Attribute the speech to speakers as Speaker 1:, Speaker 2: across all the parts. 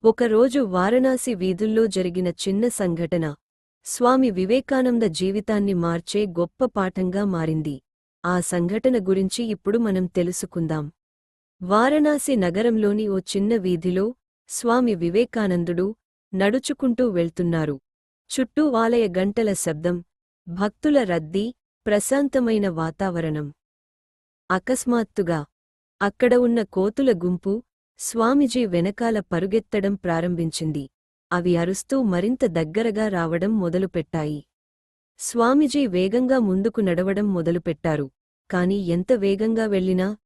Speaker 1: ఒకరోజు వారణాసి వీధుల్లో జరిగిన చిన్న సంఘటన స్వామి వివేకానంద జీవితాన్ని మార్చే గొప్ప పాఠంగా మారింది. ఆ సంఘటన గురించి ఇప్పుడు మనం తెలుసుకుందాం. వారణాసి నగరంలోని ఓ చిన్న వీధిలో స్వామి వివేకానందుడు నడుచుకుంటూ వెళ్తున్నారు. చుట్టూ ఆలయ గంటల శబ్దం, భక్తుల రద్దీ, ప్రశాంతమైన వాతావరణం. అకస్మాత్తుగా అక్కడ ఉన్న కోతుల గుంపు స్వామిజీ వెనకాల పరుగెత్తడం ప్రారంభించింది. అవి అరుస్తూ మరింత దగ్గరగా రావడం మొదలుపెట్టాయి. స్వామిజీ వేగంగా ముందుకు నడవడం మొదలుపెట్టారు. కాని ఎంత వేగంగా వెళ్ళినా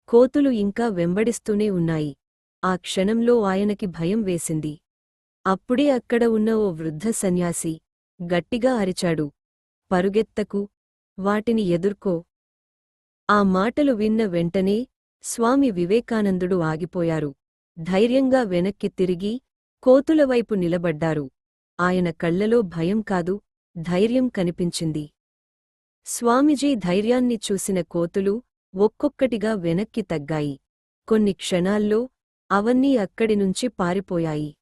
Speaker 1: కోతులు ఇంకా వెంబడిస్తూనే ఉన్నాయి. ఆ క్షణంలో ఆయనకి భయం వేసింది. అప్పుడే అక్కడ ఉన్న ఓ వృద్ధ సన్యాసి గట్టిగా అరిచాడు, "పరుగెత్తకు, వాటిని ఎదుర్కో." ఆ మాటలు విన్న వెంటనే స్వామి వివేకానందుడు ఆగిపోయారు. ధైర్యంగా వెనక్కి తిరిగి కోతులవైపు నిలబడ్డారు. ఆయన కళ్లలో భయం కాదు, ధైర్యం కనిపించింది. స్వామిజీ ధైర్యాన్ని చూసిన కోతులు ఒక్కొక్కటిగా వెనక్కి తగ్గాయి. కొన్ని క్షణాల్లో అవన్నీ అక్కడినుంచి పారిపోయాయి.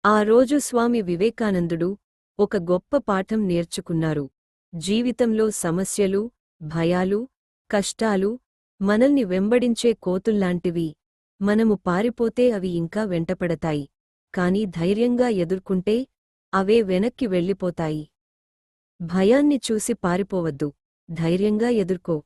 Speaker 1: ఆ రోజు స్వామి వివేకానందుడు ఒక గొప్ప పాఠం నేర్చుకున్నారు. జీవితంలో సమస్యలు, భయాలు, కష్టాలు మనల్ని వెంబడించే కోతుల్లాంటివి. మనము పారిపోతే అవి ఇంకా వెంటపడతాయి. కాని ధైర్యంగా ఎదుర్కొంటే అవే వెనక్కి వెళ్ళిపోతాయి. భయాన్ని చూసి పారిపోవద్దు, ధైర్యంగా ఎదుర్కో.